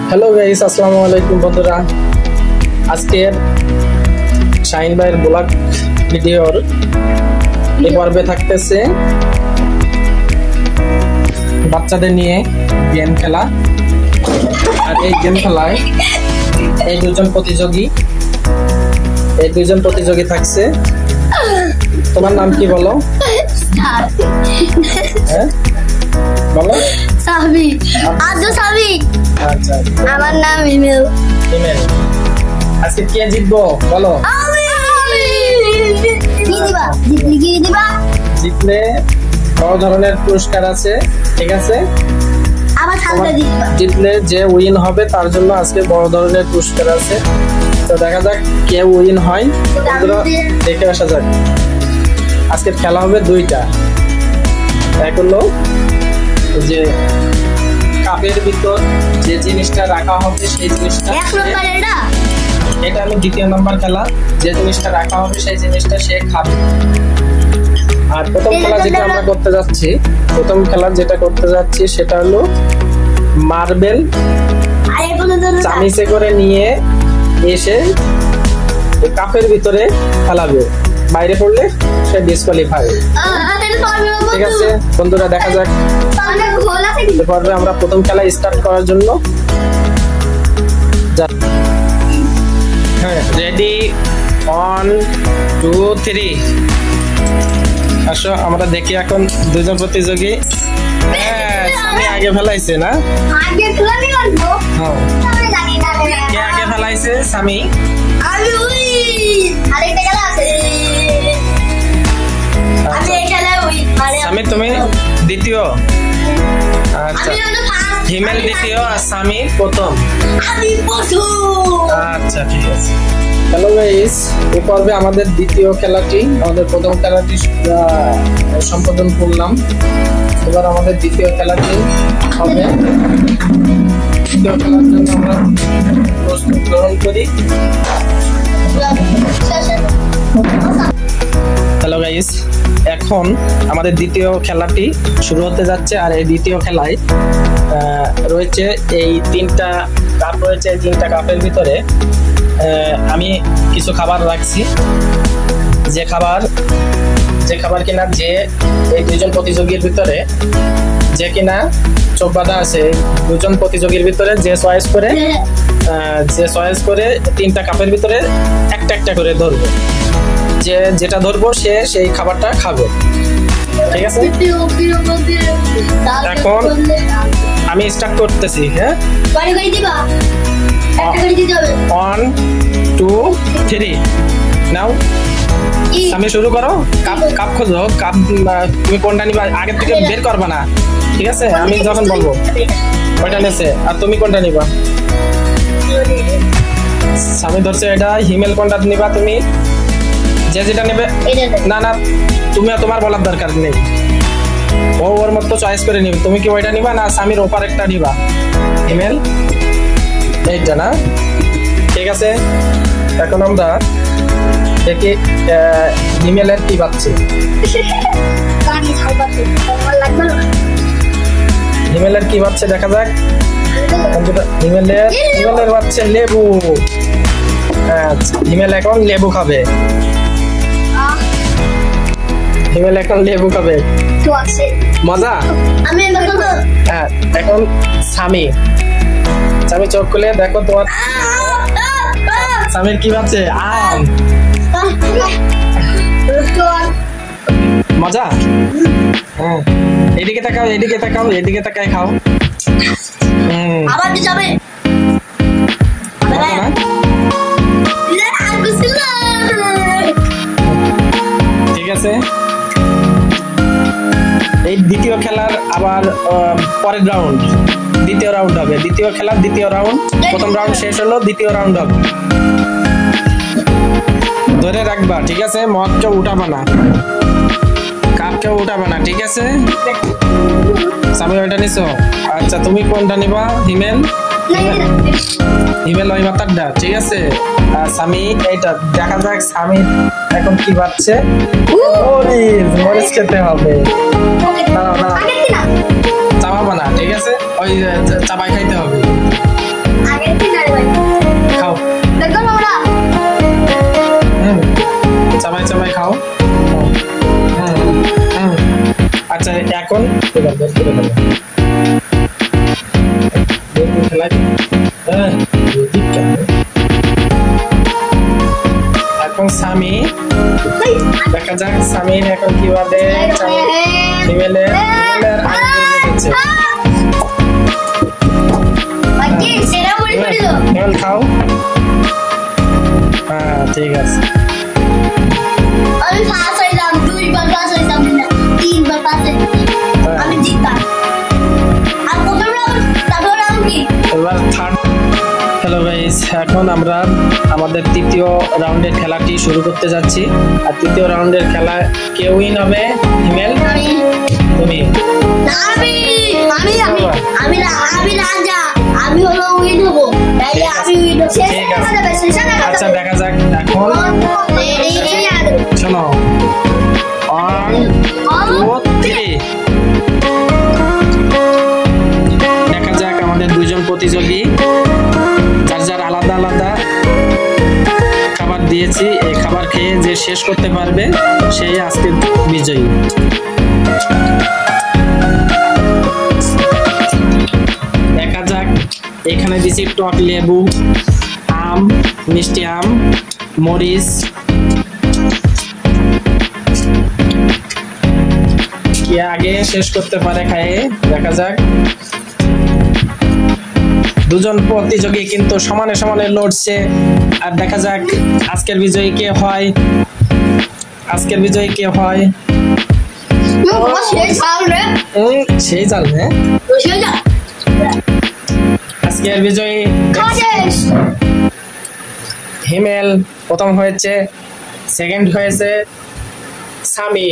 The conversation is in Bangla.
হ্যালো গাইস, আসসালামু আলাইকুম বন্ধুরা। আজকের শাহিন ভাইয়ের ব্লগ ভিডিওর এই পর্বে থাকতেছে বাচ্চাদের নিয়ে গেম খেলা। আর এই গেম খেলায় এই দুজন প্রতিযোগী থাকছে। তোমার নাম কি বলো? হ্যাঁ বলো। সাবি। আজও সাবি। আচ্ছা, আমার নাম হিমেল। হিমেল। আজকে কে জিতবো বলো? জিতলে বড় ধরনের পুরস্কার আছে, ঠিক আছে? জিতলে যে উইন হবে তার জন্য আজকে বড় ধরনের পুরস্কার আছে। তো দেখা যাক কে উইন হয়, দেখে আসা যাক। আজকে খেলা হবে দুইটা। এক হলো যে কাপের ভিতর যে জিনিসটা রাখা হবে সেই জিনিসটা, এটা হলো দ্বিতীয় নম্বর খেলা। যে জিনিসটা রাখা হবে সেই জিনিসটা সে খাবে। আর প্রথম খেলা যেটা আমরা করতে যাচ্ছি সেটা হলো মার্বেল চামিচে করে নিয়ে এসে কাপের ভিতরে ফেলাবে। বাইরে পড়লে সে ডিসকোয়ালিফাই। ঠিক আছে বন্ধুরা, দেখা যাক। পর্বে আমরা প্রথম খেলা স্টার্ট করার জন্য রেডি, 1 2 3। আসো আমরা দেখি এখন দুজন প্রতিযোগী। আমি আগে ফেলাইছে না? কে আগে ফেলাইছে? সামি। সামি তুমি দ্বিতীয়। আচ্ছা, হিমেল দ্বিতীয় আর সামি প্রথম। আচ্ছা ঠিক আছে। হ্যালো গাইস, এই পর্বে আমাদের প্রথম খেলাটি সম্পাদন করলাম। এবার আমাদের দ্বিতীয় খেলাটি হবে। দ্বিতীয় খেলার জন্য আমরা প্রস্তুত গ্রহণ করি। হ্যালো গাইস, এখন আমাদের দ্বিতীয় খেলাটি শুরু হতে যাচ্ছে। আর এই দ্বিতীয় খেলায় রয়েছে এই 3টা কাপ রয়েছে। এই 3টা কাপের ভিতরে আমি কিছু খাবার রাখছি। যে খাবার কিনা যে এই দুজন প্রতিযোগীর ভিতরে যে কিনা চোখ বাঁধা আছে, দুজন প্রতিযোগীর ভিতরে যে চয়েস করে 3টা কাপের ভিতরে একটা করে ধরবে। যেটা ধরবো সে সেই খাবারটা খাবে। ঠিক আছে, এখন আমি স্টার্ট করতেছি। হ্যাঁ, 1 2 3 নাও। আমি শুরু করো। কাপ খোঁজো। কাপ তুমি কোনটা নিবা আগে থেকে বের করবা না, ঠিক আছে? আমি যখন বলবো ওইটা নেছে। আর তুমি কোনটা নিবা? আমি ধরছে এটা। হিমেল কোনটা নিবা তুমি? যেটা নেবে না তুমি তোমার বলার দরকার নেই। ওর মতো চয়েস করে নিবে। তুমি কি ওইটা নিবা না স্বামীর ওপার একটা নিবা? হিমেল এইটা না? ঠিক আছে, এখন আমরা দেখি হিমেলের কি পাচ্ছে। হিমেলের কি পাচ্ছে দেখা যাক। হিমেলের পাচ্ছে লেবু। হিমেল এখন লেবু খাবে। হিমেল এখন লেবু খাবে। মজা। হ্যাঁ, এখন স্বামী চোখ খুলে দেখো তোমার স্বামীর কি ভাবছে? আম। মজা। হ্যাঁ, এদিকে তাকাও, এদিকে তাকায় খাও। ঠিক আছে, এই দ্বিতীয় খেলার আবার পরের রাউন্ড দ্বিতীয় রাউন্ড হবে। দ্বিতীয় খেলার দ্বিতীয় রাউন্ড, প্রথম রাউন্ড শেষ হলো, দ্বিতীয় রাউন্ড হবে। ধরে রাখবা, ঠিক আছে? মগকেও উঠাবা না, কাপকেও উঠাবা না, ঠিক আছে? সামি ওইটা নিছো? আচ্ছা, তুমি কোনটা নিবা? হিমেল ওই মাথারটা, ঠিক আছে? আর স্বামী এইটা। দেখা যাক স্বামী এখন কি পাচ্ছে। মরিচ খেতে হবে। চাপাবো না, ঠিক আছে? ওই চাপাই খাইতে হবে। আচ্ছা এখন এবার বের করে দেবো। খেলা এখন সামি, দেখা যাক সামিন এখন কিভাবে হিমেলের হিমেল খাও। হ্যাঁ ঠিক আছে। আমি ফার্স্ট হইলাম, 2 বার পাস হইলাম না, 3 বার পাস আমি জিততাম। আর কত রাউন্ড তারপর রাউন্ড কি এবার থার্ড। হ্যালো গাইস, এখন আমরা আমাদের তৃতীয় রাউন্ডের খেলাটি শুরু করতে যাচ্ছি। আর তৃতীয় রাউন্ডের খেলা কে উইন হবে? হিমেল তুমি? আমি রাজা, আমি হলো উইন হব, তাইলে আমি উইন হব। ঠিক আছে, আচ্ছা দেখা যাক এখন। শোনো, 1 2 3 দেখা যাক আমাদের দুইজন প্রতিযোগী যার যার আলাদা আলাদা খাবার দিয়েছি। এই খাবার খেয়ে যে শেষ করতে পারবে সেই আজকে বিজয়ী। দেখা যাক, এখানে দিছি টক লেবু, আম, মিষ্টি আম, মরিচ। কে আগে শেষ করতে পারে খায়ে, দেখা যাক। দুজন প্রতিযোগী কিন্তু সমানে সমানে লড়ছে। আর দেখা যাক আজকের বিজয়ী কে হয়, আজকের বিজয়ী কে হয়। সেই চাল হ্যাঁ, আজকের বিজয়ী হিমেল প্রথম হয়েছে, সেকেন্ড হয়েছে সামি।